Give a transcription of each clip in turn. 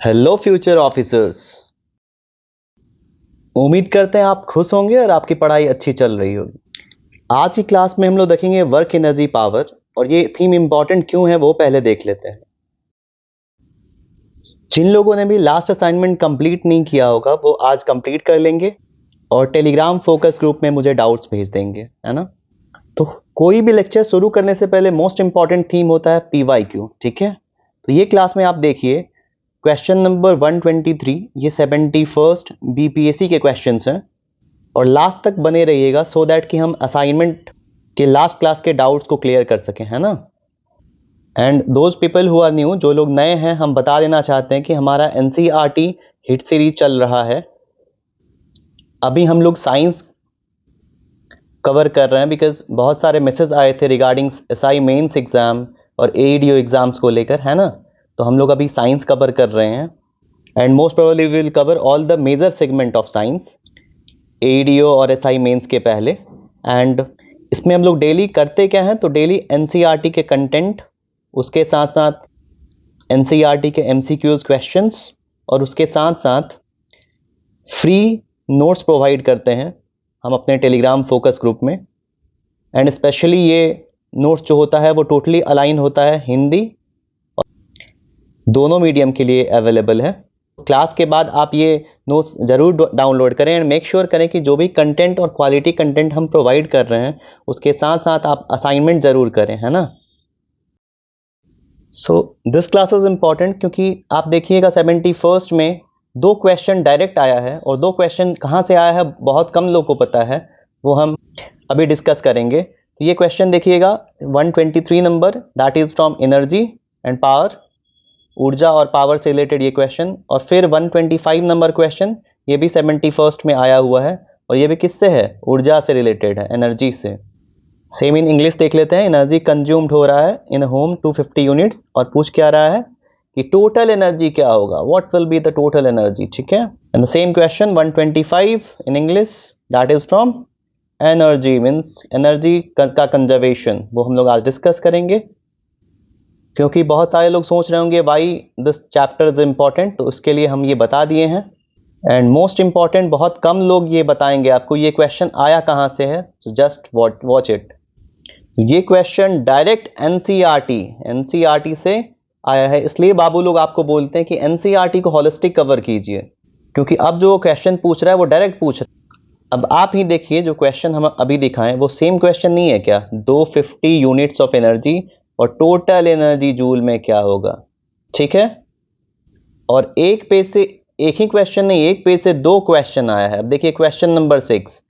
Hello future officers. उम्मीद करते हैं आप खुश होंगे और आपकी पढ़ाई अच्छी चल रही होगी। आज की क्लास में हम लोग देखेंगे वर्क एनर्जी पावर, और ये थीम इंपॉर्टेंट क्यों है वो पहले देख लेते हैं। जिन लोगों ने भी लास्ट असाइनमेंट कंप्लीट नहीं किया होगा वो आज कंप्लीट कर लेंगे और टेलीग्राम फोकस ग्रुप में मुझे डाउट्स भेज देंगे, है ना। तो कोई भी लेक्चर शुरू करने से पहले मोस्ट इंपॉर्टेंट थीम होता है PYQ, ठीक है। तो ये क्लास में आप देखिए क्वेश्चन नंबर 123, ये 71st BPSC के क्वेश्चंस हैं और लास्ट तक बने रहिएगा सो दैट कि हम असाइनमेंट के लास्ट क्लास के डाउट्स को क्लियर कर सकें, है ना। And those people who are new, जो लोग नए हैं, हम बता देना चाहते हैं कि हमारा NCERT हिट सीरीज चल रहा है। अभी हम लोग साइंस कवर कर रहे हैं बिकॉज बहुत सारे मैसेज आए थे रिगार्डिंग SI मेंस एग्जाम और AEDO एग्जाम्स को लेकर, है ना। तो हम लोग अभी साइंस कवर कर रहे हैं and most probably we will cover all the major segment of science AEDO और SI मेंस के पहले। एंड इसमें हम लोग डेली करते क्या हैं, तो डेली NCERT के कंटेंट, उसके साथ साथ NCERT के MCQs क्वेश्चंस और उसके साथ साथ फ्री नोट्स प्रोवाइड करते हैं हम अपने टेलीग्राम फोकस ग्रुप में। एंड स्पेशली ये नोट्स जो होता है वो टोटली अलाइन होता है हिंदी और दोनों मीडियम के लिए अवेलेबल है। क्लास के बाद आप ये नोट्स ज़रूर डाउनलोड करें एंड मेक श्योर करें कि जो भी कंटेंट और क्वालिटी कंटेंट हम प्रोवाइड कर रहे हैं उसके साथ साथ आप असाइनमेंट ज़रूर करें, है ना। So this class is important क्योंकि आप देखिएगा 71st में 2 क्वेश्चन डायरेक्ट आया है और 2 क्वेश्चन कहाँ से आया है बहुत कम लोग को पता है, वो हम अभी डिस्कस करेंगे। तो ये क्वेश्चन देखिएगा 123 number, that is from energy and power, ऊर्जा और पावर से रिलेटेड ये क्वेश्चन। और फिर 125 नंबर क्वेश्चन, ये भी 71st में आया हुआ है और ये भी किससे है, ऊर्जा से रिलेटेड है, एनर्जी से। सेम इन इंग्लिश देख लेते हैं। एनर्जी कंज्यूम्ड हो रहा है इन होम 250 यूनिट्स और पूछ क्या रहा है कि टोटल एनर्जी क्या होगा, what will be the total energy, ठीक है। And the same question 125 in English, that is from energy, means energy का कंजर्वेशन, वो हम लोग आज डिस्कस करेंगे। क्योंकि बहुत सारे लोग सोच रहे होंगे why this chapter is important, तो उसके लिए हम ये बता दिए हैं। एंड मोस्ट इम्पॉर्टेंट, बहुत कम लोग ये बताएंगे आपको ये क्वेश्चन आया कहाँ से है, सो जस्ट वॉच इट। ये क्वेश्चन डायरेक्ट NCERT से आया है, इसलिए बाबू लोग आपको बोलते हैं कि NCERT को होलिस्टिक कवर कीजिए, क्योंकि अब जो क्वेश्चन पूछ रहा है वो डायरेक्ट पूछ रहा है। अब आप ही देखिए जो क्वेश्चन हम अभी दिखाएं वो सेम क्वेश्चन नहीं है क्या, 250 यूनिट्स ऑफ एनर्जी और टोटल एनर्जी जूल में क्या होगा, ठीक है। और एक पेज से एक ही क्वेश्चन नहीं, एक पेज से 2 क्वेश्चन आया है। अब देखिए question number 6,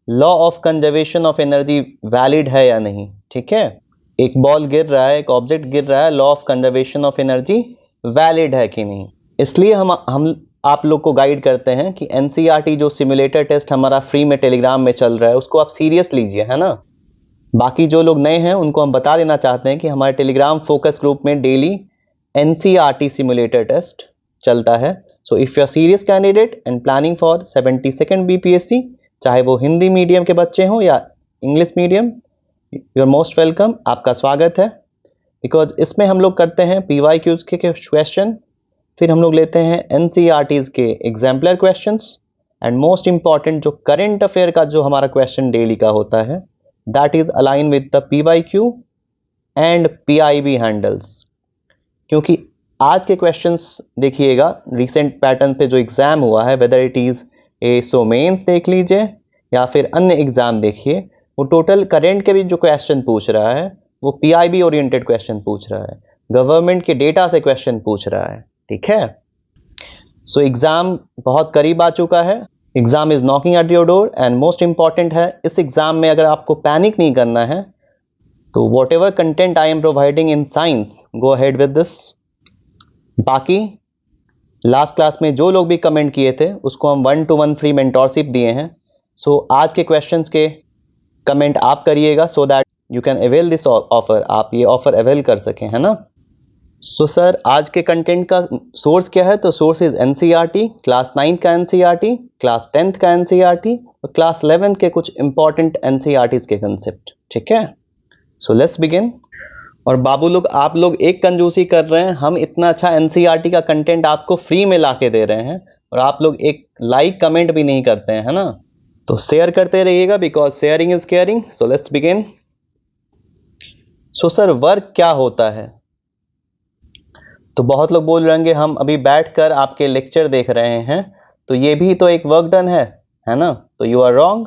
law of conservation of energy valid है या नहीं, ठीक है। एक बॉल गिर रहा है, एक ऑब्जेक्ट गिर रहा है, law of conservation of energy valid है कि नहीं। इसलिए हम आप लोग को गाइड करते हैं कि NCERT जो सिमुलेटर टेस्ट हमारा फ्री में टेलीग्राम में चल रहा है उसको आप सीरियस लीजिए, है ना। बाकी जो लोग नए हैं उनको हम बता देना चाहते हैं कि हमारे टेलीग्राम फोकस ग्रुप में डेली NCERT सिमुलेटर टेस्ट चलता है। So if you are serious candidate and planning for 72nd BPSC, चाहे वो हिंदी मीडियम के बच्चे हों या English medium, you are most welcome, आपका स्वागत है। बिकॉज इसमें हम लोग करते हैं PYQs के क्वेश्चन, फिर हम लोग लेते हैं NCERTs के exemplar questions and most important जो करंट अफेयर का जो हमारा क्वेश्चन डेली का होता है that is align with the PYQ and PIB handles. क्योंकि आज के क्वेश्चंस देखिएगा रिसेंट पैटर्न पे जो एग्ज़ाम हुआ है, whether it is ASO mains देख लीजिए या फिर अन्य एग्ज़ाम देखिए, वो टोटल करंट के भी जो क्वेश्चन पूछ रहा है वो PIB ओरिएंटेड क्वेश्चन पूछ रहा है, गवर्नमेंट के डेटा से क्वेश्चन पूछ रहा है, ठीक है। सो एग्ज़ाम बहुत करीब आ चुका है, exam is knocking at your door and most important है इस एग्ज़ाम में अगर आपको पैनिक नहीं करना है तो what ever content I am providing in science, go ahead with this. बाकी लास्ट क्लास में जो लोग भी कमेंट किए थे उसको हम 1-to-1 फ्री मेंटोरशिप दिए हैं। सो आज के क्वेश्चंस के कमेंट आप करिएगा so that you can avail this offer, आप ये ऑफर अवेल कर सकें, है ना। सो सर आज के कंटेंट का सोर्स क्या है, तो सोर्स इज NCERT, क्लास 9 का NCERT, क्लास 10th का NCERT और क्लास 11th के कुछ इंपॉर्टेंट NCERTs के कंसेप्ट, ठीक है। So let's begin. और बाबू लोग, आप लोग एक कंजूसी कर रहे हैं, हम इतना अच्छा एनसीईआरटी का कंटेंट आपको फ्री में ला के दे रहे हैं और आप लोग एक लाइक कमेंट भी नहीं करते हैं, है ना? तो शेयर करते रहिएगा, because sharing is caring. So let's begin. So sir, work क्या होता है? तो बहुत लोग बोल रहे होंगे हम अभी बैठकर आपके लेक्चर देख रहे हैं, तो ये भी तो एक वर्क डन है ना? तो यू आर रॉन्ग,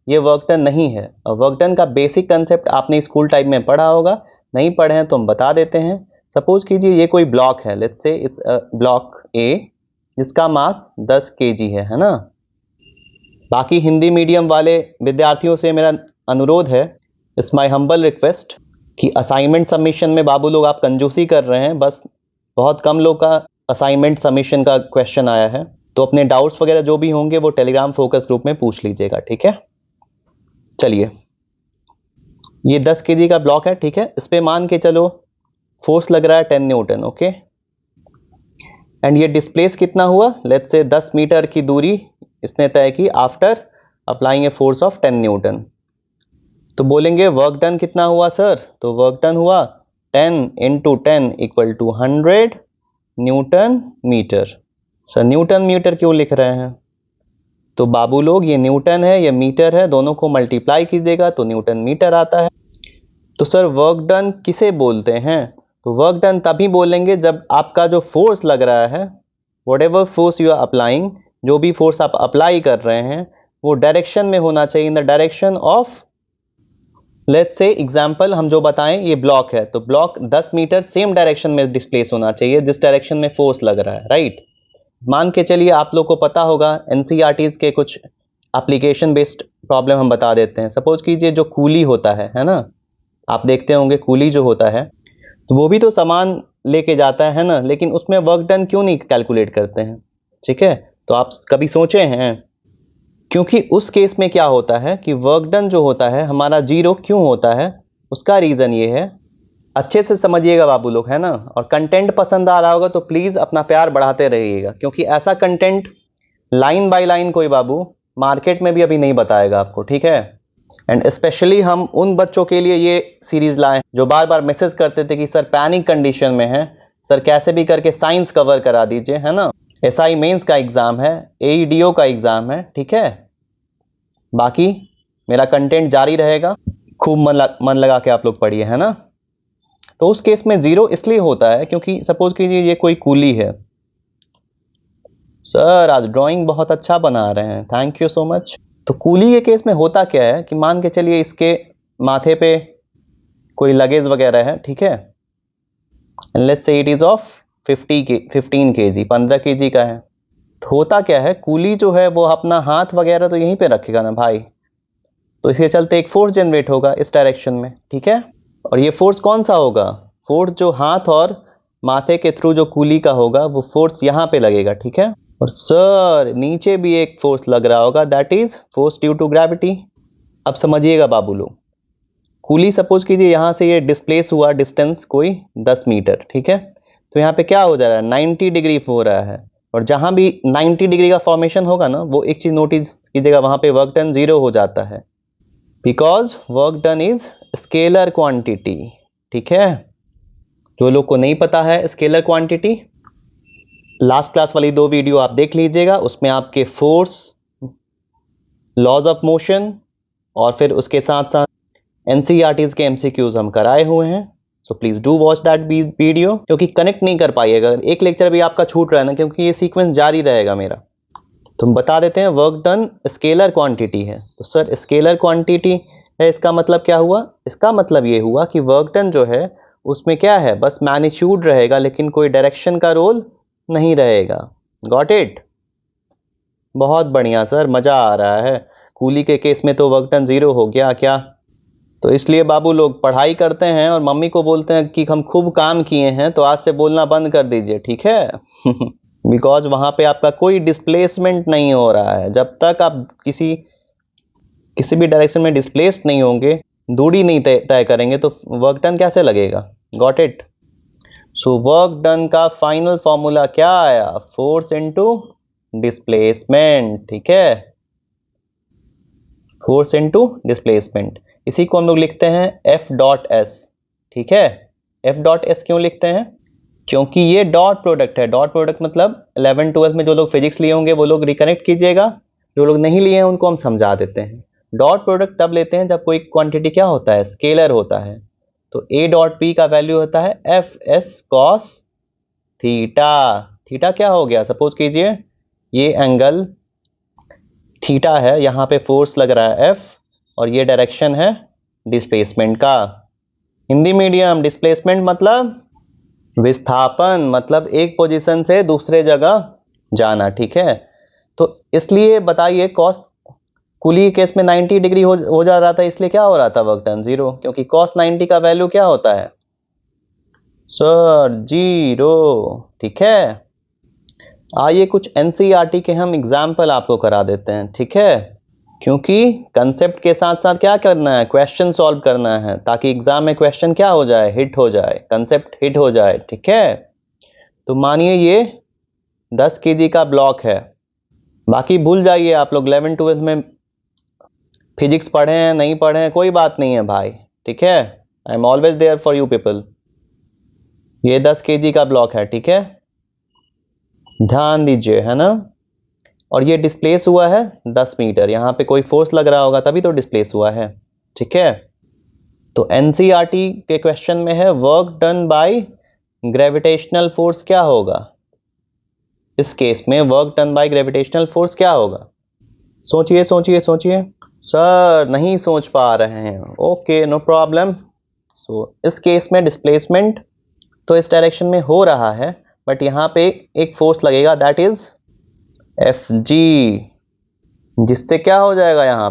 ये वर्क डन नहीं है। और वर्क डन का बेसिक कंसेप्ट आपने स्कूल टाइम में पढ़ा होगा, नहीं पढ़े हैं तो हम बता देते हैं। सपोज कीजिए ये कोई ब्लॉक है, लेट्स से इट्स ब्लॉक ए, जिसका मास 10 kg है ना? बाकी हिंदी मीडियम वाले विद्यार्थियों से मेरा अनुरोध है, इट्स माय हम्बल रिक्वेस्ट, कि असाइनमेंट सबमिशन में बाबू लोग आप कंजूसी कर रहे हैं। बस बहुत कम लोग का असाइनमेंट सबमिशन का क्वेश्चन आया है, तो अपने डाउट्स वगैरह जो भी होंगे वो टेलीग्राम फोकस ग्रुप में पूछ लीजिएगा, ठीक है? चलिए, ये 10 kg का ब्लॉक है, ठीक है? इस पे मान के चलो फोर्स लग रहा है 10 न्यूटन, ओके? एंड ये डिस्प्लेस कितना हुआ? लेट्स से 10 मीटर की दूरी इसने तय की after applying a force of 10 Newton. तो बोलेंगे वर्क डन कितना हुआ सर? तो वर्क डन हुआ 10 × 10 = 100 newton metre. Sir newton metre क्यों लिख रहे हैं? तो बाबू लोग, ये न्यूटन है, ये मीटर है, दोनों को मल्टीप्लाई कीजिएगा तो न्यूटन मीटर आता है। तो सर वर्क डन किसे बोलते हैं? तो वर्क डन तभी बोलेंगे जब आपका जो फोर्स लग रहा है, whatever force you are applying, जो भी फोर्स आप अप्लाई कर रहे हैं, वो डायरेक्शन में होना चाहिए, in the direction of, let's say example हम जो बताएं, ये ब्लॉक है तो ब्लॉक 10 मीटर सेम डायरेक्शन में डिस्प्लेस होना चाहिए जिस डायरेक्शन में फोर्स लग रहा है, राइट? मान के चलिए आप लोग को पता होगा एनसीईआरटीज के कुछ एप्लीकेशन बेस्ड प्रॉब्लम हम बता देते हैं। सपोज कीजिए जो कूली होता है ना? आप देखते होंगे कूली जो होता है, तो वो भी तो सामान लेके जाता है ना? लेकिन उसमें वर्क डन क्यों नहीं कैलकुलेट करते हैं? ठीक है, तो आप कभी सोचे हैं? क्योंकि उस केस में क्या होता है कि वर्क डन जो होता है हमारा जीरो क्यों होता है? उसका रीजन ये है, अच्छे से समझिएगा बाबू लोग, है ना? और कंटेंट पसंद आ रहा होगा तो प्लीज अपना प्यार बढ़ाते रहिएगा, क्योंकि ऐसा कंटेंट लाइन बाय लाइन कोई बाबू मार्केट में भी अभी नहीं बताएगा आपको, ठीक है? एंड स्पेशली हम उन बच्चों के लिए ये सीरीज लाए जो बार बार मैसेज करते थे कि सर पैनिक कंडीशन में है, सर कैसे भी करके साइंस कवर करा दीजिए, है ना? एसआई मेंस का एग्जाम है, एईडीओ का एग्जाम है, ठीक है? बाकी मेरा कंटेंट जारी रहेगा, खूब मन लगा के आप लोग पढ़िए, है ना? तो उस केस में जीरो इसलिए होता है क्योंकि सपोज कीजिए ये कोई कूली है। सर आज ड्राइंग बहुत अच्छा बना रहे हैं, थैंक यू सो मच। तो कूली के केस में होता क्या है कि मान के चलिए इसके माथे पे कोई लगेज वगैरह है, ठीक है? लेट्स से it is of 15 kg, 15 kg का है। तो होता क्या है, कूली जो है वो अपना हाथ वगैरह तो यहीं पे रखेगा ना भाई, तो इसके चलते एक फोर्स जनरेट होगा इस डायरेक्शन में, ठीक है? और ये फोर्स कौन सा होगा? फोर्स जो हाथ और माथे के थ्रू जो कूली का होगा वो फोर्स यहाँ पे लगेगा, ठीक है? और सर नीचे भी एक फोर्स लग रहा होगा, that is force due to gravity. अब समझिएगा बाबू लोग, कूली सपोज कीजिए यहाँ से ये डिस्प्लेस हुआ डिस्टेंस कोई 10 मीटर, ठीक है? तो यहाँ पे क्या हो जा रहा है, 90 डिग्री हो रहा है। और जहां भी 90 डिग्री का फॉर्मेशन होगा ना, वो एक चीज नोटिस कीजिएगा, वहां पे वर्क डन जीरो हो जाता है, because work done is scalar quantity, ठीक है? जो लोग को नहीं पता है स्केलर क्वांटिटी, लास्ट क्लास वाली 2 वीडियो आप देख लीजिएगा, उसमें आपके फोर्स, लॉज ऑफ मोशन और फिर उसके साथ साथ एनसीईआरटीज के एमसीक्यूज हम कराए हुए हैं। So please do watch that video, क्योंकि कनेक्ट नहीं कर पाइएगा, एक लेक्चर भी आपका छूट रहा है ना, क्योंकि ये सीक्वेंस जारी रहेगा मेरा। तो हम बता देते हैं वर्क डन स्केलर क्वांटिटी है। तो सर स्केलर क्वांटिटी है, इसका मतलब क्या हुआ? इसका मतलब ये हुआ कि वर्क डन जो है उसमें क्या है, बस मैग्नीट्यूड रहेगा, लेकिन कोई डायरेक्शन का रोल नहीं रहेगा। Got it? बहुत बढ़िया सर, मजा आ रहा है। कूली के केस में तो वर्क डन जीरो हो गया क्या? तो इसलिए बाबू लोग पढ़ाई करते हैं और मम्मी को बोलते हैं कि हम खूब काम किए हैं, तो आज से बोलना बंद कर दीजिए, ठीक है? बिकॉज वहां पे आपका कोई डिस्प्लेसमेंट नहीं हो रहा है। जब तक आप किसी भी डायरेक्शन में डिस्प्लेस्ड नहीं होंगे, दूरी नहीं तय करेंगे, तो वर्क डन कैसे लगेगा? Got it? So work done का फाइनल फॉर्मूला क्या आया? फोर्स इनटू डिस्प्लेसमेंट, ठीक है? फोर्स इनटू डिस्प्लेसमेंट, इसी को हम लोग लिखते हैं F.S, ठीक है? एफ डॉट एस क्यों लिखते हैं? क्योंकि ये डॉट प्रोडक्ट है। डॉट प्रोडक्ट मतलब 11-12 में जो लोग फिजिक्स लिए होंगे वो लोग रिकनेक्ट कीजिएगा, जो लोग नहीं लिए हैं उनको हम समझा देते हैं। डॉट प्रोडक्ट तब लेते हैं जब कोई क्वांटिटी क्या होता है, स्केलर होता है। तो ए डॉट पी का वैल्यू होता है F S cos theta. Theta क्या हो गया, सपोज कीजिए ये एंगल थीटा है, यहाँ पे फोर्स लग रहा है एफ और ये डायरेक्शन है डिस्प्लेसमेंट का। हिंदी मीडियम, डिस्प्लेसमेंट मतलब विस्थापन, मतलब एक पोजीशन से दूसरे जगह जाना, ठीक है। तो इसलिए बताइए कॉस कुली केस में 90 डिग्री हो जा रहा था, इसलिए क्या हो रहा था वर्क डन 0, क्योंकि कॉस 90 का वैल्यू क्या होता है सर 0, ठीक है। आइए कुछ एनसीईआरटी के हम एग्जाम्पल आपको करा देते हैं, ठीक है, क्योंकि कंसेप्ट के साथ साथ क्या करना है, क्वेश्चन सॉल्व करना है, ताकि एग्जाम में क्वेश्चन क्या हो जाए, हिट हो जाए, कंसेप्ट हिट हो जाए, ठीक है। तो मानिए ये 10 kg का ब्लॉक है, बाकी भूल जाइए आप लोग 11-12 में फिजिक्स पढ़े हैं नहीं पढ़े हैं कोई बात नहीं है भाई, ठीक है। I am always there for you people. ये 10 kg का ब्लॉक है, ठीक है, ध्यान दीजिए, है ना। और ये डिस्प्लेस हुआ है 10 मीटर, यहाँ पे कोई फोर्स लग रहा होगा तभी तो डिस्प्लेस हुआ है, ठीक है। तो एनसीईआरटी के क्वेश्चन में है work done by gravitational force क्या होगा, इस केस में work done by gravitational force क्या होगा, सोचिए सोचिए सोचिए। सर नहीं सोच पा रहे हैं, ओके नो प्रॉब्लम। सो इस केस में डिस्प्लेसमेंट तो इस डायरेक्शन में हो रहा है, बट यहाँ पे एक फोर्स लगेगा दैट इज एफ जी, जिससे क्या हो जाएगा यहाँ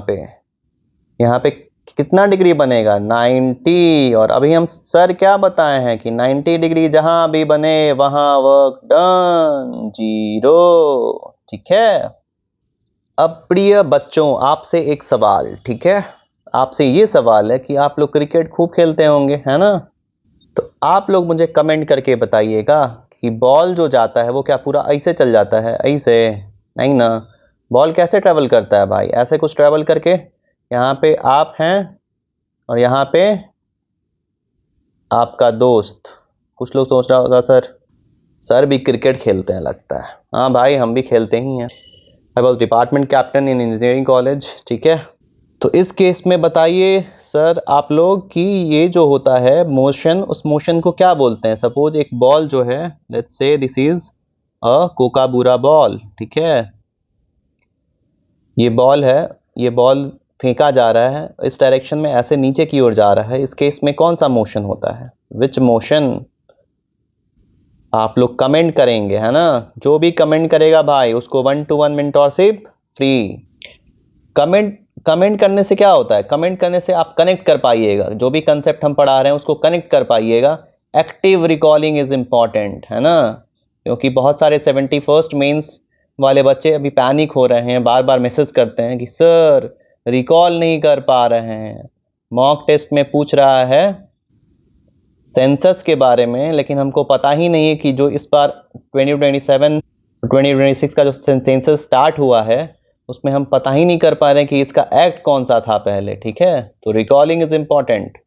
पे कितना डिग्री बनेगा 90। और अभी हम सर क्या बताए हैं कि 90 डिग्री जहां भी बने वहां वर्क डन 0, ठीक है। अब प्रिय बच्चों आपसे एक सवाल, ठीक है, आपसे ये सवाल है कि आप लोग क्रिकेट खूब खेलते होंगे, है ना। तो आप लोग मुझे कमेंट करके बताइएगा कि बॉल जो जाता है वो क्या पूरा ऐसे चल जाता है, ऐसे नहीं ना, बॉल कैसे ट्रेवल करता है भाई, ऐसे कुछ ट्रेवल करके यहाँ पे आप हैं और यहाँ पे आपका दोस्त। कुछ लोग सोच रहा होगा सर भी क्रिकेट खेलते हैं लगता है। हाँ भाई हम भी खेलते ही हैं, I was department captain in engineering college, ठीक है। तो इस केस में बताइए सर आप लोग कि ये जो होता है मोशन, उस मोशन को क्या बोलते हैं। सपोज एक बॉल जो है, let's say this is a kookaburra ball, ठीक है, ये बॉल है, ये बॉल फेंका जा रहा है इस डायरेक्शन में, ऐसे नीचे की ओर जा रहा है। इस केस में कौन सा मोशन होता है, विच मोशन, आप लोग कमेंट करेंगे, है ना। जो भी कमेंट करेगा भाई उसको 1-to-1 मेंटरशिप फ्री। कमेंट करने से क्या होता है, कमेंट करने से आप कनेक्ट कर पाइएगा, जो भी कंसेप्ट हम पढ़ा रहे हैं उसको कनेक्ट कर पाइएगा। एक्टिव रिकॉलिंग इज इम्पॉर्टेंट, है ना, क्योंकि बहुत सारे 71st मेंस वाले बच्चे अभी पैनिक हो रहे हैं, बार बार मैसेज करते हैं कि सर रिकॉल नहीं कर पा रहे हैं। मॉक टेस्ट में पूछ रहा है सेंसस के बारे में, लेकिन हमको पता ही नहीं है कि जो इस बार 2026 का जो सेंसस स्टार्ट हुआ है उसमें हम पता ही नहीं कर पा रहे हैं कि इसका एक्ट कौन सा था पहले, ठीक है। तो रिकॉलिंग इज इंपॉर्टेंट।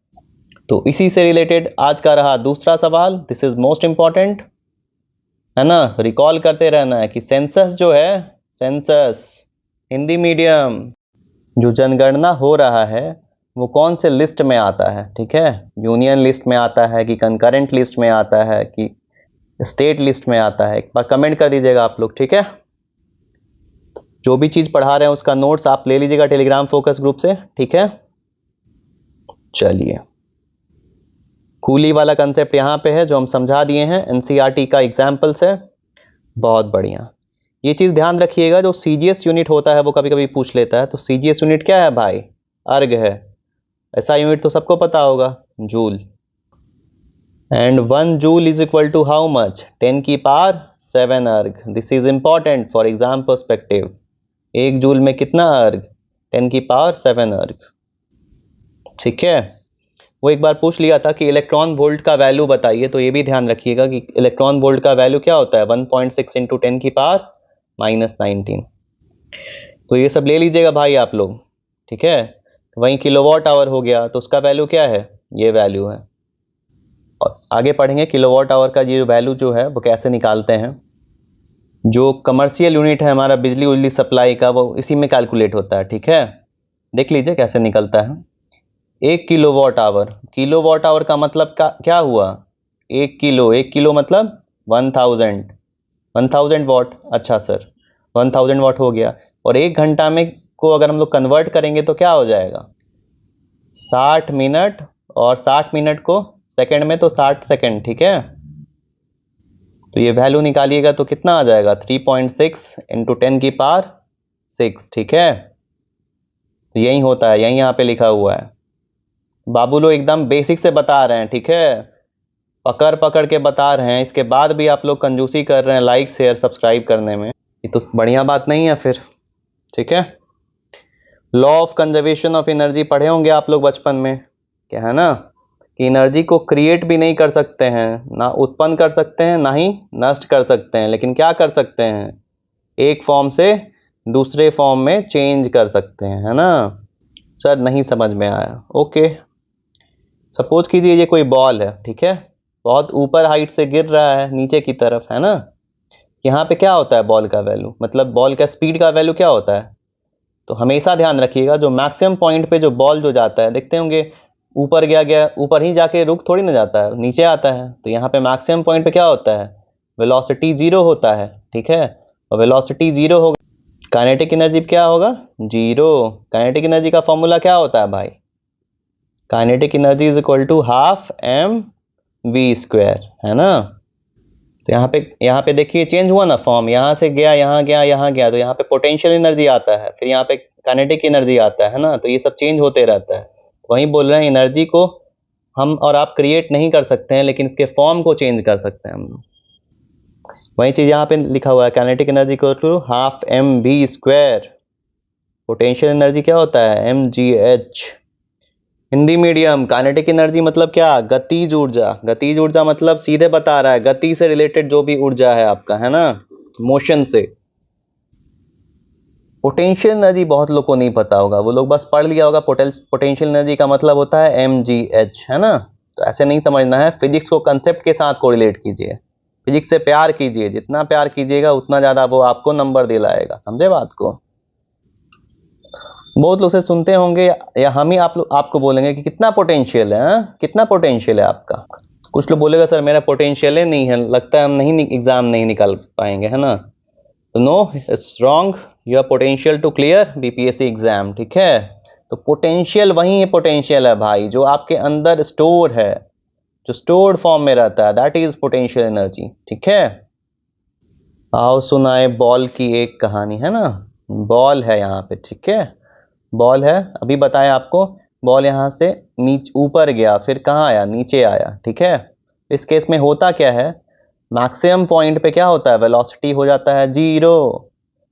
तो इसी से रिलेटेड आज का रहा दूसरा सवाल, दिस इज मोस्ट इंपॉर्टेंट, है ना। रिकॉल करते रहना है कि सेंसस जो है, सेंसस हिंदी मीडियम, जो जनगणना हो रहा है वो कौन से लिस्ट में आता है, ठीक है, यूनियन लिस्ट में आता है कि कंकरेंट लिस्ट में आता है कि स्टेट लिस्ट में आता है, एक बार कमेंट कर दीजिएगा आप लोग, ठीक है। जो भी चीज पढ़ा रहे हैं उसका नोट्स आप ले लीजिएगा टेलीग्राम फोकस ग्रुप से, ठीक है। चलिए कूली वाला कंसेप्ट यहाँ पे है जो हम समझा दिए हैं, एनसीईआरटी का एग्जाम्पल्स है, बहुत बढ़िया। ये चीज ध्यान रखिएगा, जो सीजीएस यूनिट होता है वो कभी कभी पूछ लेता है। तो सीजीएस यूनिट क्या है भाई, अर्ग है। ऐसा यूनिट तो सबको पता होगा, joule. And 1 joule is equal to how much, 10 की power 7 erg. This is important for exam perspective. 1 joule में कितना अर्ग, 10 की पावर 7 अर्ग, ठीक है। वो एक बार पूछ लिया था कि इलेक्ट्रॉन वोल्ट का वैल्यू बताइए, तो ये भी ध्यान रखिएगा कि इलेक्ट्रॉन वोल्ट का वैल्यू क्या होता है, 1.6 इंटू 10 की पावर -19। तो ये सब ले लीजिएगा भाई आप लोग, ठीक है। वहीं किलोवाट आवर हो गया तो उसका वैल्यू क्या है, ये वैल्यू है। और आगे पढ़ेंगे किलोवाट आवर का ये वैल्यू जो है वो कैसे निकालते हैं। जो कमर्शियल यूनिट है हमारा बिजली उजली सप्लाई का, वो इसी में कैलकुलेट होता है, ठीक है। देख लीजिए कैसे निकलता है। 1 किलोवाट आवर का मतलब क्या हुआ? 1 किलो मतलब 1000 वाट। अच्छा सर, 1000 वाट हो गया। और 1 घंटा में को अगर हम लोग कन्वर्ट करेंगे तो क्या हो जाएगा? 60 मिनट, और 60 मिनट को सेकंड में तो 60 सेकंड, ठीक है। तो ये वैल्यू निकालिएगा तो कितना आ जाएगा? 3.6 इंटू 10⁶, ठीक है। तो यही होता है, यही यहाँ पे लिखा हुआ है। बाबू लोग एकदम बेसिक से बता रहे हैं, ठीक है, पकड़ पकड़ के बता रहे हैं, इसके बाद भी आप लोग कंजूसी कर रहे हैं लाइक शेयर सब्सक्राइब करने में। ये तो बढ़िया बात नहीं है फिर, ठीक है। Law of conservation of energy पढ़े होंगे आप लोग बचपन में, क्या है ना, कि एनर्जी को क्रिएट भी नहीं कर सकते हैं, ना उत्पन्न कर सकते हैं, ना ही नष्ट कर सकते हैं, लेकिन क्या कर सकते हैं? एक फॉर्म से दूसरे फॉर्म में चेंज कर सकते हैं, है ना। सर नहीं समझ में आया, ओके। सपोज कीजिए ये कोई बॉल है, ठीक है, बहुत ऊपर हाइट से गिर रहा है नीचे की तरफ, है ना। यहाँ पे क्या होता है बॉल का वैल्यू, मतलब बॉल का स्पीड का वैल्यू क्या होता है? तो हमेशा ध्यान रखिएगा, जो मैक्सिमम पॉइंट पे जो बॉल जो जाता है, देखते होंगे ऊपर गया ऊपर ही जाके रुक थोड़ी ना जाता है, नीचे आता है। तो यहाँ पे मैक्सिमम पॉइंट पे क्या होता है? वेलोसिटी 0 होता है, ठीक है। और वेलोसिटी 0 होगा, काइनेटिक एनर्जी क्या होगा? 0। काइनेटिक एनर्जी का फॉर्मूला क्या होता है भाई? Kinetic energy is equal to half mv², है ना। तो यहाँ पे देखिए चेंज हुआ ना फॉर्म, यहाँ से गया यहाँ गया यहाँ गया, तो यहाँ पे पोटेंशियल एनर्जी आता है, फिर यहाँ पे काइनेटिक एनर्जी आता है ना। तो ये सब चेंज होते रहता है। तो वहीं बोल रहे हैं एनर्जी को हम और आप क्रिएट नहीं कर सकते हैं, लेकिन इसके फॉर्म को चेंज कर सकते हैं हम लोग। वही चीज यहाँ पे लिखा हुआ है, kinetic energy equal to half mv²। Potential energy क्या होता है? mgh। Hindi medium, kinetic energy मतलब क्या? गतिज ऊर्जा। गतिज ऊर्जा मतलब सीधे बता रहा है गति से रिलेटेड जो भी ऊर्जा है आपका, है ना, मोशन से। पोटेंशियल एनर्जी बहुत लोग को नहीं पता होगा, वो लोग बस पढ़ लिया होगा पोटेंशियल एनर्जी का मतलब होता है mgh, है ना। तो ऐसे नहीं समझना है, फिजिक्स को कंसेप्ट के साथ कोरिलेट कीजिए, फिजिक्स से प्यार कीजिए, जितना प्यार कीजिएगा उतना ज्यादा वो आपको नंबर दिलाएगा, समझे बात को। बहुत लोग से सुनते होंगे, या हम ही आपको बोलेंगे कि कितना पोटेंशियल है, हाँ? कितना पोटेंशियल है आपका। कुछ लोग बोलेगा सर मेरा पोटेंशियल ही नहीं है, लगता है हम नहीं एग्जाम नहीं निकाल पाएंगे, है ना। तो no, it's wrong, your potential to clear BPSC exam, ठीक है। तो पोटेंशियल वही है, पोटेंशियल है भाई जो आपके अंदर स्टोर है, जो स्टोर्ड फॉर्म में रहता है, दैट इज पोटेंशियल एनर्जी, ठीक है। आओ सुनाए बॉल की एक कहानी, है ना। बॉल है यहाँ पे, ठीक है, बॉल है, अभी बताया आपको। बॉल यहाँ से नीचे ऊपर गया, फिर कहाँ आया? नीचे आया, ठीक है। इस केस में होता क्या है, मैक्सिमम पॉइंट पे क्या होता है? वेलोसिटी हो जाता है 0।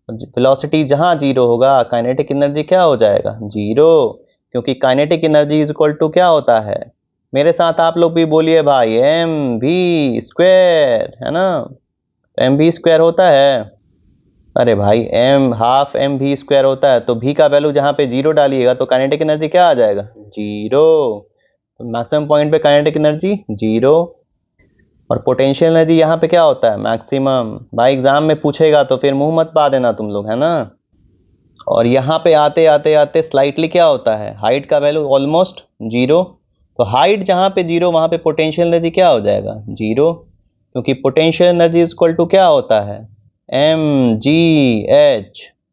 वेलोसिटी जहां 0 होगा, काइनेटिक एनर्जी क्या हो जाएगा? 0। क्योंकि kinetic energy is equal to क्या होता है? मेरे साथ आप लोग भी बोलिए भाई, mv², है ना। mv² होता है, अरे भाई हाफ mv² होता है। तो v का वैल्यू जहां पे 0 डालिएगा तो काइनेटिक एनर्जी क्या आ जाएगा? 0। तो मैक्सिमम पॉइंट पे काइनेटिक एनर्जी 0। और पोटेंशियल एनर्जी यहाँ पे क्या होता है? मैक्सिमम। भाई एग्जाम में पूछेगा तो फिर मुंह मत पा देना तुम लोग, है ना। और यहाँ पे आते आते आते स्लाइटली क्या होता है? हाइट का वैल्यू ऑलमोस्ट 0। तो हाइट जहाँ पे 0 वहां पे पोटेंशियल एनर्जी क्या हो जाएगा? 0। क्योंकि potential energy is equal to क्या होता है? mgh।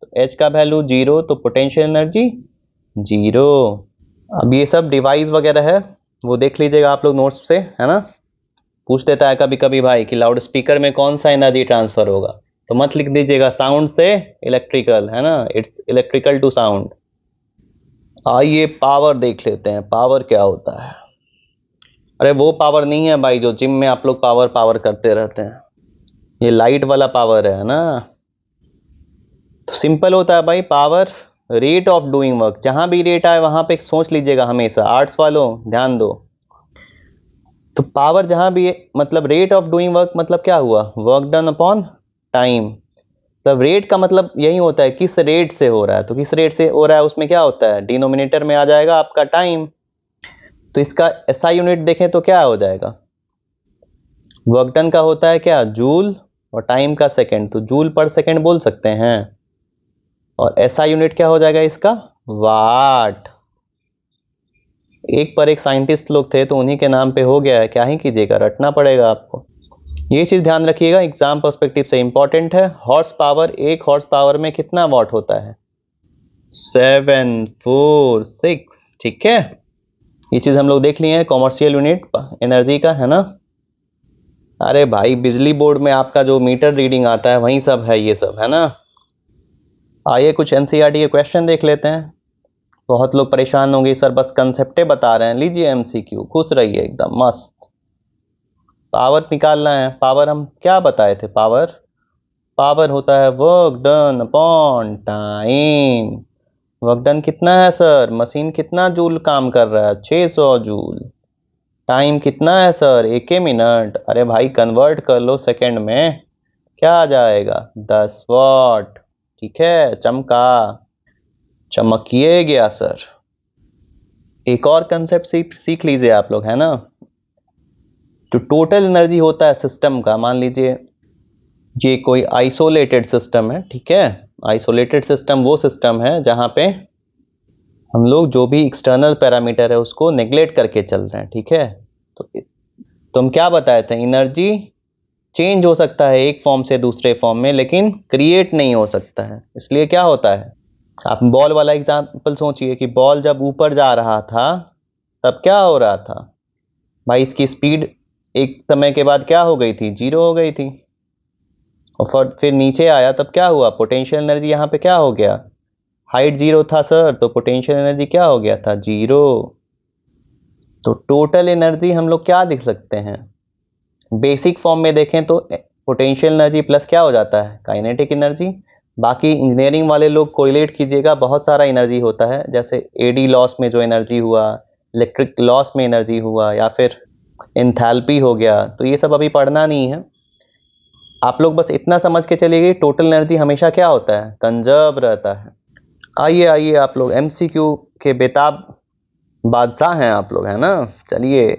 तो h का वैल्यू 0, तो पोटेंशियल एनर्जी 0। अब ये सब डिवाइस वगैरह है, वो देख लीजिएगा आप लोग नोट्स से, है ना। पूछ देता है कभी कभी भाई कि लाउड स्पीकर में कौन सा एनर्जी ट्रांसफर होगा, तो मत लिख दीजिएगा साउंड से इलेक्ट्रिकल, है ना, इट्स इलेक्ट्रिकल टू साउंड। आइए पावर देख लेते हैं, पावर क्या होता है। अरे वो पावर नहीं है भाई जो जिम में आप लोग पावर पावर करते रहते हैं, ये लाइट वाला पावर है ना। तो सिंपल होता है भाई, power rate of doing work, जहां भी रेट आए वहां पे सोच लीजिएगा हमेशा, आर्ट्स वालों ध्यान दो। तो पावर जहां भी मतलब रेट ऑफ डूइंग वर्क मतलब क्या हुआ? Work done upon time. तब रेट का मतलब यही होता है किस रेट से हो रहा है, तो किस रेट से हो रहा है उसमें क्या होता है? डिनोमिनेटर में आ जाएगा आपका टाइम। तो इसका एसआई यूनिट देखें तो क्या हो जाएगा? वर्क डन का होता है क्या, जूल, और टाइम का सेकंड, तो जूल पर सेकंड बोल सकते हैं। और एसआई यूनिट क्या हो जाएगा इसका, वाट। एक पर एक साइंटिस्ट लोग थे तो उन्हीं के नाम पे हो गया है, क्या ही कीजिएगा, रटना पड़ेगा आपको। ये चीज ध्यान रखिएगा, एग्जाम पर्सपेक्टिव से इंपॉर्टेंट है। हॉर्स पावर, एक हॉर्स पावर में कितना वॉट होता है, 746, ठीक है। ये चीज हम लोग देख लिए हैं, कॉमर्शियल यूनिट एनर्जी का, है ना। अरे भाई बिजली बोर्ड में आपका जो मीटर रीडिंग आता है वही सब है, ये सब है ना। आइए कुछ एनसीईआरटी के क्वेश्चन देख लेते हैं। बहुत लोग परेशान होंगे सर बस कंसेप्टे बता रहे हैं, लीजिए एमसीक्यू, खुश रहिए एकदम मस्त। पावर निकालना है, पावर हम क्या बताए थे, पावर, पावर होता है work done upon time. Work done कितना है सर, मशीन कितना जूल काम कर रहा है, 600 जूल। टाइम कितना है सर, 1 मिनट। अरे भाई कन्वर्ट कर लो सेकंड में, क्या आ जाएगा, 10 वॉट। ठीक है, चमका, चमकिए गया सर। एक और कंसेप्ट सीख लीजिए आप लोग, है ना। जो टोटल एनर्जी होता है सिस्टम का, मान लीजिए ये कोई आइसोलेटेड सिस्टम है, ठीक है। आइसोलेटेड सिस्टम वो सिस्टम है जहां पे हम लोग जो भी एक्सटर्नल पैरामीटर है उसको नेग्लेक्ट करके चल रहे हैं, ठीक है। तो हम क्या बताए थे, एनर्जी चेंज हो सकता है एक फॉर्म से दूसरे फॉर्म में, लेकिन क्रिएट नहीं हो सकता है। इसलिए क्या होता है, आप बॉल वाला एग्जांपल सोचिए कि बॉल जब ऊपर जा रहा था तब क्या हो रहा था भाई, इसकी स्पीड एक समय के बाद क्या हो गई थी, 0 हो गई थी। और फिर नीचे आया तब क्या हुआ, पोटेंशियल एनर्जी यहाँ पे क्या हो गया, हाइट 0 था सर, तो पोटेंशियल एनर्जी क्या हो गया था, 0। तो टोटल एनर्जी हम लोग क्या लिख सकते हैं, बेसिक फॉर्म में देखें तो पोटेंशियल एनर्जी प्लस क्या हो जाता है, काइनेटिक एनर्जी। बाकी इंजीनियरिंग वाले लोग कोरिलेट कीजिएगा, बहुत सारा एनर्जी होता है, जैसे एडी लॉस में जो एनर्जी हुआ, इलेक्ट्रिक लॉस में एनर्जी हुआ, या फिर एंथैल्पी हो गया, तो ये सब अभी पढ़ना नहीं है। आप लोग बस इतना समझ के चलिए, टोटल एनर्जी हमेशा क्या होता है, कंजर्व रहता है। आइए आइए आप लोग, एमसीक्यू के बेताब बादशाह हैं आप लोग, है ना। चलिए,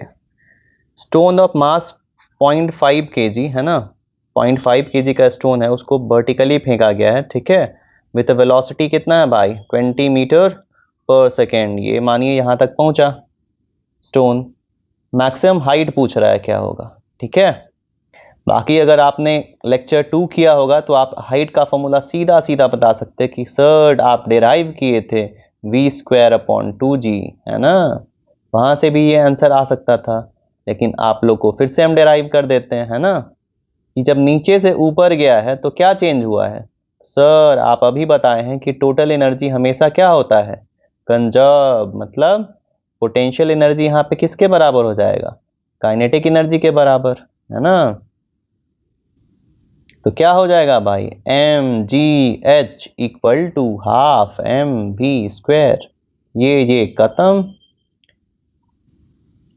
स्टोन ऑफ मास 0.5 kg, है ना, 0.5 kg का स्टोन है, उसको वर्टिकली फेंका गया है, ठीक है। विथ वेलोसिटी कितना है भाई, 20 मीटर पर सेकेंड। ये मानिए यहाँ तक पहुंचा स्टोन। मैक्सिमम हाइट पूछ रहा है क्या होगा, ठीक है। बाकी अगर आपने लेक्चर 2 किया होगा तो आप हाइट का फॉर्मूला सीधा सीधा बता सकते हैं कि सर आप डिराइव किए थे v²/2g, है ना। वहां से भी ये आंसर आ सकता था, लेकिन आप लोग को फिर से हम डिराइव कर देते हैं, है ना, कि जब नीचे से ऊपर गया है तो क्या चेंज हुआ है। सर आप अभी बताए हैं कि टोटल एनर्जी हमेशा क्या होता है, कंजर्व, मतलब पोटेंशियल एनर्जी यहाँ पे किसके बराबर हो जाएगा, काइनेटिक एनर्जी के बराबर, है ना। तो क्या हो जाएगा भाई, mgh=12 ये खत्म।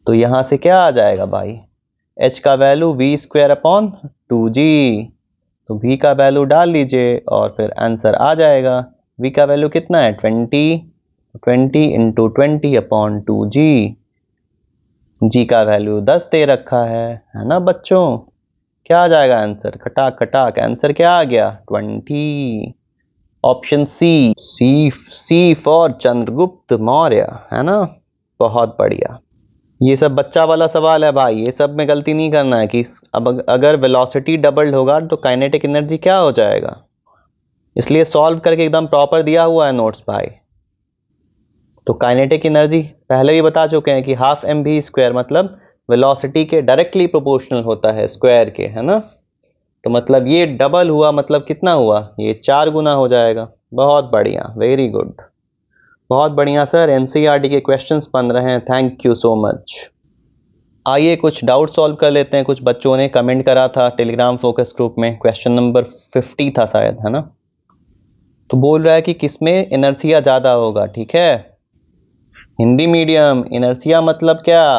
तो यहां से क्या आ जाएगा भाई, h का वैल्यू v²/2g, तो v का वैल्यू डाल लीजिए और फिर आंसर आ जाएगा। v का वैल्यू कितना है, 20, 20 × 20/2g। g का वैल्यू 10 दे रखा है ना बच्चों। क्या आ जाएगा आंसर, खटाक खटाक, आंसर क्या आ गया, 20, option C. C for Chandragupta Maurya, है ना। बहुत बढ़िया। ये सब बच्चा वाला सवाल है भाई, ये सब में गलती नहीं करना है कि अब अगर वेलोसिटी डबल्ड होगा तो काइनेटिक एनर्जी क्या हो जाएगा, इसलिए सॉल्व करके एकदम प्रॉपर दिया हुआ है नोट्स भाई। तो काइनेटिक एनर्जी पहले भी बता चुके हैं कि हाफ mv² मतलब वेलोसिटी के डायरेक्टली प्रोपोर्शनल होता है स्क्वायर के, है ना। तो मतलब ये डबल हुआ, मतलब कितना हुआ, ये 4 गुना हो जाएगा। बहुत बढ़िया, वेरी गुड, बहुत बढ़िया सर। एनसीईआरटी के क्वेश्चंस बन रहे हैं, थैंक यू सो मच। आइए कुछ डाउट सॉल्व कर लेते हैं। कुछ बच्चों ने कमेंट करा था टेलीग्राम फोकस ग्रुप में, क्वेश्चन नंबर 50 था शायद, है ना। तो बोल रहा है कि किसमें इनर्शिया ज्यादा होगा, ठीक है। हिंदी मीडियम, इनर्शिया मतलब क्या,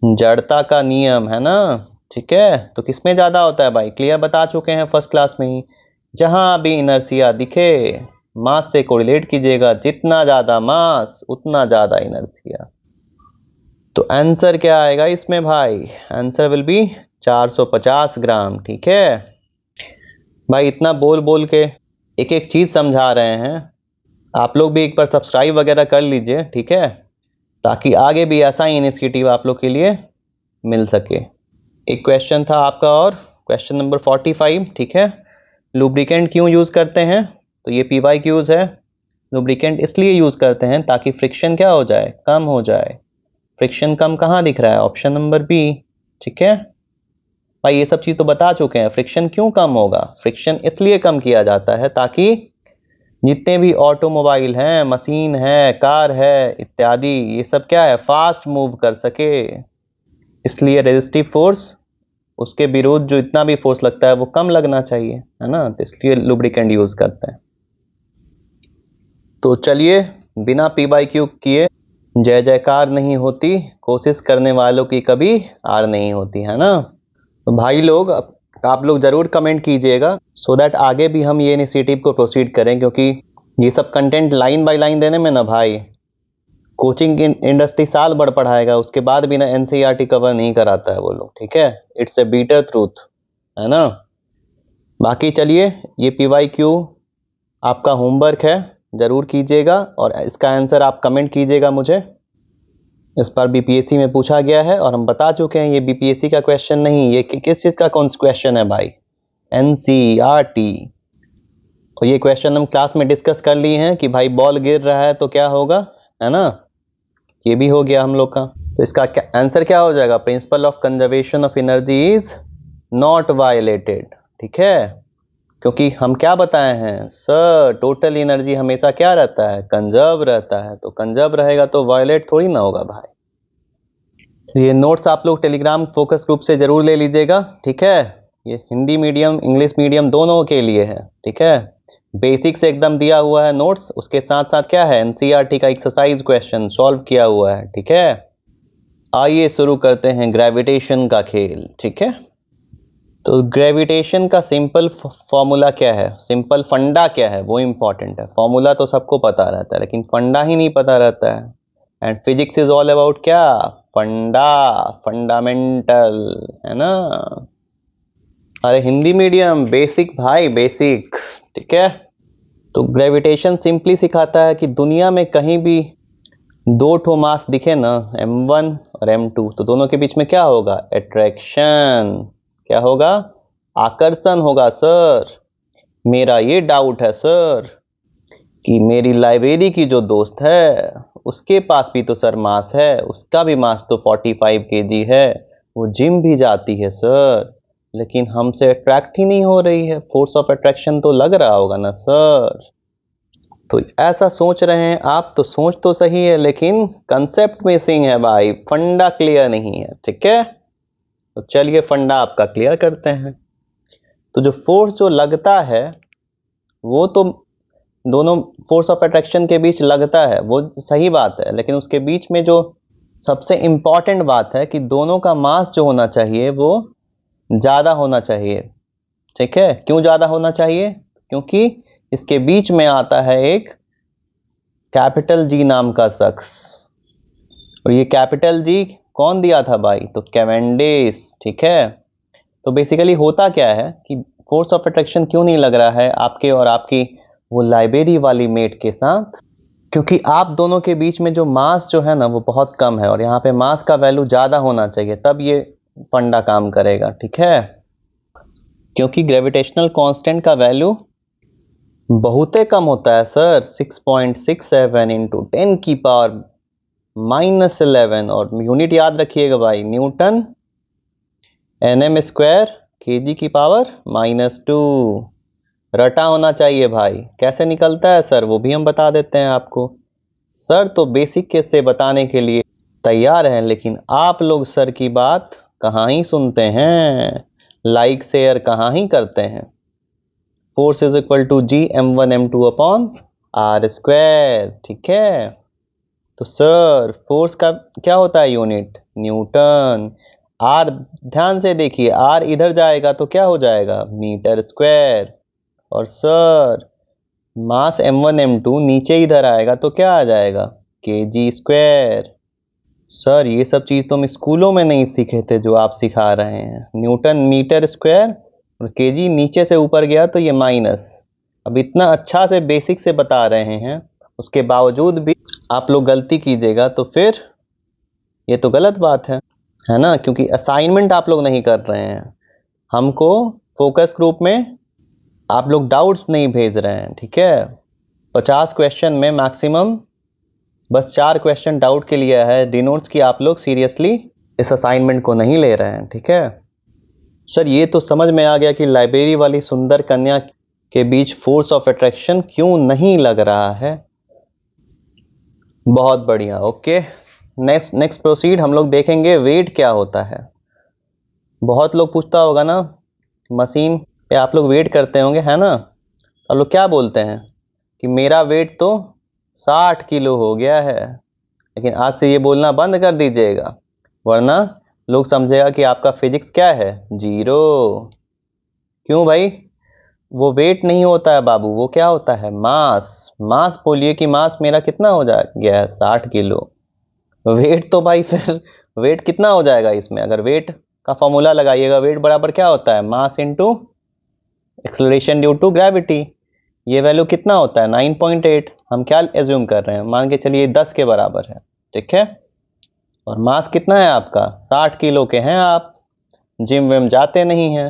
जड़ता का नियम, है ना, ठीक है। तो किसमें ज्यादा होता है भाई, क्लियर बता चुके हैं फर्स्ट क्लास में ही। जहां भी इनर्शिया दिखे मास से कोरिलेट कीजिएगा, जितना ज्यादा मास उतना ज्यादा इनर्शिया। तो आंसर क्या आएगा इसमें भाई, आंसर विल बी 450 ग्राम। ठीक है भाई, इतना बोल बोल के एक एक चीज़ समझा रहे हैं। आप लोग भी एक बार सब्सक्राइब वगैरह कर लीजिए, ठीक है, ताकि आगे भी ऐसा ही इनिशिएटिव आप लोग के लिए मिल सके। एक क्वेश्चन था आपका, और क्वेश्चन नंबर 45, ठीक है। लुब्रिकेंट क्यों यूज़ करते हैं? तो ये PYQs है। लुब्रिकेंट इसलिए यूज़ करते हैं ताकि फ्रिक्शन क्या हो जाए, कम हो जाए। फ्रिक्शन कम कहाँ दिख रहा है? Option number B. ठीक है भाई, ये सब चीज़ तो बता चुके हैं। फ्रिक्शन क्यों कम होगा? फ्रिक्शन इसलिए कम किया जाता है ताकि जितने भी ऑटोमोबाइल हैं, मशीन है, कार है इत्यादि, ये सब क्या है, फास्ट मूव कर सके। इसलिए रेजिस्टिव फोर्स, उसके विरुद्ध जो इतना भी फोर्स लगता है वो कम लगना चाहिए, है ना। तो इसलिए लुब्रिकेंट यूज करते हैं। तो चलिए, बिना PYQ किए जय जयकार नहीं होती, कोशिश करने वालों की कभी हार नहीं होती, है ना। तो भाई लोग, आप लोग जरूर कमेंट कीजिएगा, सो दैट आगे भी हम ये इनिशिएटिव को प्रोसीड करें, क्योंकि ये सब कंटेंट लाइन बाय लाइन देने में ना भाई, कोचिंग इंडस्ट्री साल भर पढ़ाएगा, उसके बाद भी ना NCERT कवर नहीं कराता है वो लोग। ठीक है, इट्स ए बीटर ट्रूथ, है ना। बाकी चलिए, ये PYQ आपका होमवर्क है, जरूर कीजिएगा, और इसका आंसर आप कमेंट कीजिएगा मुझे। इस बार BPSC में पूछा गया है, और हम बता चुके हैं ये BPSC का क्वेश्चन नहीं, ये किस चीज़ का कौन सा क्वेश्चन है भाई? NCERT। और ये क्वेश्चन हम क्लास में डिस्कस कर लिए हैं कि भाई बॉल गिर रहा है तो क्या होगा, है ना। ये भी हो गया हम लोग का। तो इसका आंसर क्या हो जाएगा? Principle of conservation of energy is not violated. ठीक है, क्योंकि हम क्या बताए हैं सर, टोटल एनर्जी हमेशा क्या रहता है, कंजर्व रहता है। तो कंजर्व रहेगा तो वायलेट थोड़ी ना होगा भाई। तो ये नोट्स आप लोग टेलीग्राम फोकस ग्रुप से जरूर ले लीजिएगा, ठीक है। ये हिंदी मीडियम इंग्लिश मीडियम दोनों के लिए है, ठीक है। बेसिक से एकदम दिया हुआ है नोट्स, उसके साथ साथ क्या है, NCERT का एक्सरसाइज क्वेश्चन सॉल्व किया हुआ है, ठीक है। आइए शुरू करते हैं ग्रेविटेशन का खेल, ठीक है। तो ग्रेविटेशन का सिंपल फॉर्मूला क्या है, सिंपल फंडा क्या है, वो इंपॉर्टेंट है। फॉर्मूला तो सबको पता रहता है, लेकिन फंडा ही नहीं पता रहता है। And physics is all about क्या, फंडा, फंडामेंटल, है ना। अरे हिंदी मीडियम बेसिक भाई, बेसिक, ठीक है। तो ग्रेविटेशन सिंपली सिखाता है कि दुनिया में कहीं भी दो ठो मास दिखे ना, M1 और M2, तो दोनों के बीच में क्या होगा, अट्रैक्शन। क्या होगा, आकर्षण होगा सर। मेरा ये डाउट है सर कि मेरी लाइब्रेरी की जो दोस्त है, उसके पास भी तो सर मास है, उसका भी मास तो 45 kg है, वो जिम भी जाती है सर, लेकिन हमसे अट्रैक्ट ही नहीं हो रही है। फोर्स ऑफ अट्रैक्शन तो लग रहा होगा ना सर। तो ऐसा सोच रहे हैं आप, तो सोच तो सही है, लेकिन कंसेप्ट मिसिंग है भाई, फंडा क्लियर नहीं है, ठीक है। तो चलिए फंडा आपका क्लियर करते हैं। तो जो फोर्स जो लगता है, वो तो दोनों फोर्स ऑफ अट्रैक्शन के बीच लगता है, वो सही बात है, लेकिन उसके बीच में जो सबसे इंपॉर्टेंट बात है कि दोनों का मास जो होना चाहिए वो ज़्यादा होना चाहिए, ठीक है। क्यों ज़्यादा होना चाहिए? क्योंकि इसके बीच में आता है एक कैपिटल G नाम का शख्स, और ये कैपिटल G कौन दिया था भाई? तो कैवेंडिश, ठीक है। तो बेसिकली होता क्या है कि फोर्स ऑफ अट्रैक्शन क्यों नहीं लग रहा है आपके और आपकी वो लाइब्रेरी वाली मेट के साथ? क्योंकि आप दोनों के बीच में जो मास जो है ना, वो बहुत कम है, और यहाँ पे मास का वैल्यू ज़्यादा होना चाहिए, तब ये फंडा काम करेगा, ठीक है। क्योंकि ग्रेविटेशनल कांस्टेंट का वैल्यू बहुते कम होता है सर, 6.67 इंटू 10 की पावर -11, और यूनिट याद रखिएगा भाई, न्यूटन nm स्क्वायर kg की पावर -2। रटा होना चाहिए भाई। कैसे निकलता है सर, वो भी हम बता देते हैं आपको। सर तो बेसिक के से बताने के लिए तैयार हैं, लेकिन आप लोग सर की बात कहाँ ही सुनते हैं, लाइक शेयर कहाँ ही करते हैं। Force is equal to G m1 m2 upon r square, ठीक है। तो सर फोर्स का क्या होता है यूनिट, न्यूटन। आर ध्यान से देखिए, आर इधर जाएगा तो क्या हो जाएगा, मीटर स्क्वायर। और सर मास m1 m2 नीचे इधर आएगा तो क्या आ जाएगा, kg स्क्वायर। सर ये सब चीज़ तो हम स्कूलों में नहीं सीखे थे जो आप सिखा रहे हैं। न्यूटन मीटर स्क्वायर और केजी नीचे से ऊपर गया तो ये माइनस। अब इतना अच्छा से बेसिक से बता रहे हैं, उसके बावजूद भी आप लोग गलती कीजिएगा तो फिर ये तो गलत बात है ना? क्योंकि असाइनमेंट आप लोग नहीं कर रहे हैं। हमको फोकस ग्रुप में आप लोग डाउट्स नहीं भेज रहे हैं, ठीक है? 50 क्वेश्चन में मैक्सिमम बस 4 क्वेश्चन डाउट के लिए है, डिनोट्स कि आप लोग सीरियसली इस असाइनमेंट को नहीं ले रहे हैं, ठीक है? सर ये तो समझ में आ गया कि लाइब्रेरी वाली सुंदर कन्या के बीच फोर्स ऑफ अट्रैक्शन क्यों नहीं लग रहा है। बहुत बढ़िया, ओके। Next proceed. हम लोग देखेंगे वेट क्या होता है। बहुत लोग पूछता होगा ना, मशीन पे आप लोग वेट करते होंगे, है ना? तो आप लोग क्या बोलते हैं कि मेरा वेट तो 60 किलो हो गया है। लेकिन आज से ये बोलना बंद कर दीजिएगा, वरना लोग समझेगा कि आपका फिजिक्स क्या है, 0। क्यों भाई? वो वेट नहीं होता है बाबू, वो क्या होता है, मास। मास बोलिए कि मास मेरा कितना हो जा गया है, 60 किलो। वेट तो भाई फिर वेट कितना हो जाएगा इसमें? अगर वेट का फॉर्मूला लगाइएगा, वेट बराबर क्या होता है, mass into acceleration due to gravity. ये वैल्यू कितना होता है, 9.8। हम क्या एज्यूम कर रहे हैं, मान के चलिए 10 के बराबर है, ठीक है? और मास कितना है आपका, 60 किलो के हैं आप, जिम विम जाते नहीं हैं,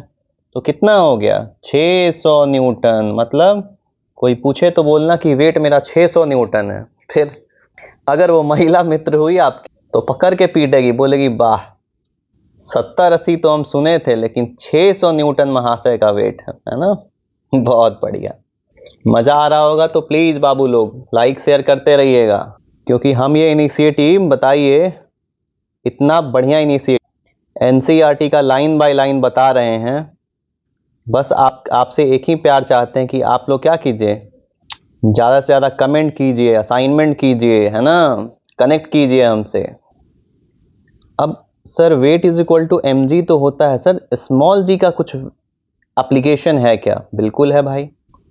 तो कितना हो गया, 600 न्यूटन। मतलब कोई पूछे तो बोलना कि वेट मेरा 600 न्यूटन है। फिर अगर वो महिला मित्र हुई आपकी तो पकड़ के पीटेगी, बोलेगी वाह, 70-80 तो हम सुने थे, लेकिन 600 न्यूटन महाशय का वेट है ना? बहुत बढ़िया। मजा आ रहा होगा तो प्लीज बाबू लोग लाइक शेयर करते रहिएगा, क्योंकि हम ये इनिशिएटिव, बताइए, इतना बढ़िया इनिशिएटिव एनसीईआरटी का लाइन बाय लाइन बता रहे हैं। बस आपसे एक ही प्यार चाहते हैं कि आप लोग क्या कीजिए, ज़्यादा से ज़्यादा कमेंट कीजिए, असाइनमेंट कीजिए, है ना? कनेक्ट कीजिए हमसे। अब sir weight is equal to mg तो होता है सर, स्मॉल g का कुछ एप्लीकेशन है क्या? बिल्कुल है भाई।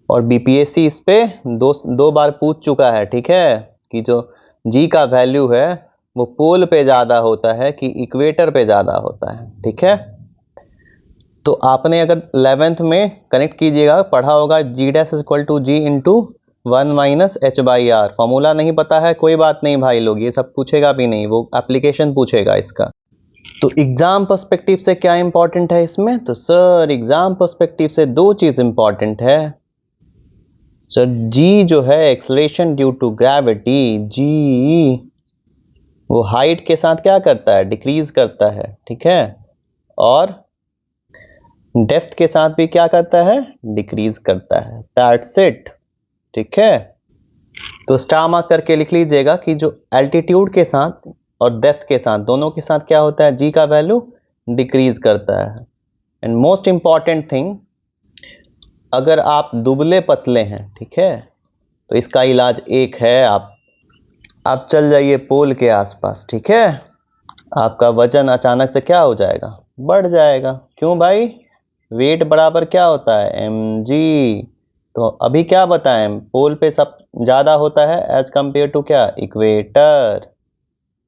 और बीपीएससी इस पे दो बार पूछ चुका है, ठीक है? कि जो g का वैल्यू है वो पोल पे ज़्यादा होता है कि इक्वेटर पे ज़्यादा होता है, ठीक है? तो आपने अगर 11th में कनेक्ट कीजिएगा, पढ़ा होगा g dash is equal to g into 1 minus h by r. Formula नहीं पता है, कोई बात नहीं भाई लोग, ये सब पूछेगा भी नहीं, वो एप्लीकेशन पूछेगा इसका। तो एग्जाम पर्सपेक्टिव से क्या इंपॉर्टेंट है इसमें? तो सर एग्जाम पर्सपेक्टिव से दो चीज इंपॉर्टेंट है सर। जी जो है एक्सेलरेशन ड्यू टू ग्रेविटी, जी वो हाइट के साथ क्या करता है, डिक्रीज करता है, ठीक है? और डेप्थ के साथ भी क्या करता है, डिक्रीज करता है। दैट्स इट, ठीक है? तो स्टार मार्क करके लिख लीजिएगा कि जो एल्टीट्यूड के साथ और डेप्थ के साथ, दोनों के साथ क्या होता है, जी का वैल्यू डिक्रीज करता है। एंड मोस्ट इंपॉर्टेंट थिंग, अगर आप दुबले पतले हैं, ठीक है, तो इसका इलाज एक है, आप चल जाइए पोल के आसपास, ठीक है? आपका वजन अचानक से क्या हो जाएगा, बढ़ जाएगा। क्यों भाई? वेट बराबर क्या होता है, mg। तो अभी क्या बताएं, पोल पे सब ज़्यादा होता है एज कंपेयर टू क्या, इक्वेटर।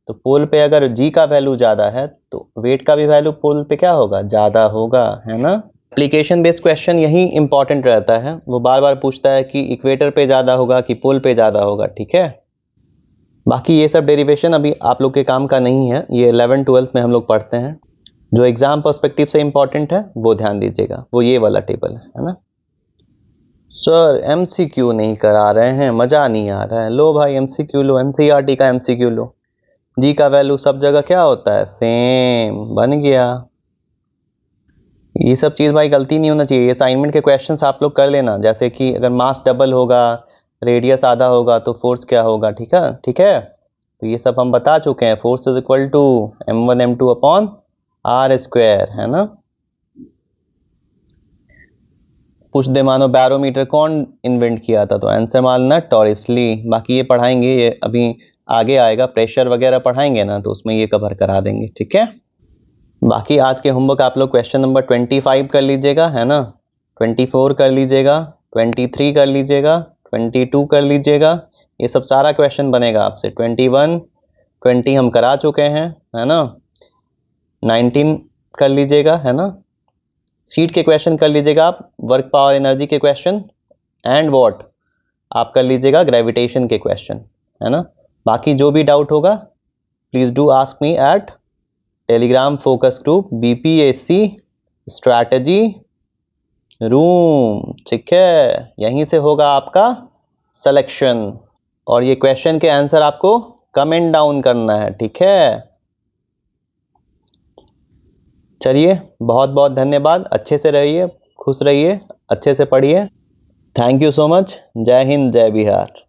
तो पोल पे अगर g का वैल्यू ज़्यादा है तो वेट का भी वैल्यू पोल पे क्या होगा, ज़्यादा होगा, है ना? एप्लीकेशन बेस्ड क्वेश्चन यही इंपॉर्टेंट रहता है, वो बार बार पूछता है कि इक्वेटर पे ज़्यादा होगा कि पोल पे ज़्यादा होगा, ठीक है? बाकी ये सब डेरिवेशन अभी आप लोग के काम का नहीं है, ये 11th-12th में हम लोग पढ़ते हैं। जो एग्जाम पर्सपेक्टिव से इंपॉर्टेंट है वो ध्यान दीजिएगा, वो ये वाला टेबल है ना? सर एमसीक्यू नहीं करा रहे हैं, मजा नहीं आ रहा है। लो भाई एमसीक्यू लो, एनसीईआरटी का एमसीक्यू लो। जी का वैल्यू सब जगह क्या होता है, सेम, बन गया। ये सब चीज़ भाई गलती नहीं होना चाहिए। असाइनमेंट के क्वेश्चंस आप लोग कर लेना, जैसे कि अगर मास डबल होगा, रेडियस आधा होगा तो फोर्स क्या होगा, ठीक है? ठीक है, तो ये सब हम बता चुके हैं। Force is equal to m1 m2 upon r square, है ना? पूछ दे मानो बैरोमीटर कौन इन्वेंट किया था, तो आंसर मानना टॉरिसली। बाकी ये पढ़ाएंगे, ये अभी आगे आएगा, प्रेशर वगैरह पढ़ाएंगे ना, तो उसमें ये कवर करा देंगे, ठीक है? बाकी आज के होमवर्क आप लोग क्वेश्चन नंबर 25 कर लीजिएगा, है ना? 24 कर लीजिएगा, 23 कर लीजिएगा, 22 कर लीजिएगा। ये सब सारा क्वेश्चन बनेगा आपसे। 21, 20 हम करा चुके हैं, है ना। 19 कर लीजिएगा, है ना। सीट के क्वेश्चन कर लीजिएगा आप, वर्क पावर एनर्जी के क्वेश्चन, एंड व्हाट आप कर लीजिएगा ग्रेविटेशन के क्वेश्चन, है ना। बाकी जो भी डाउट होगा please do ask me at Telegram focus group BPSC strategy room, ठीक है। यहीं से होगा आपका सिलेक्शन, और ये क्वेश्चन के आंसर आपको कमेंट डाउन करना है, ठीक है। चलिए, बहुत बहुत धन्यवाद। अच्छे से रहिए, खुश रहिए, अच्छे से पढ़िए। Thank you so much. जय हिंद, जय बिहार।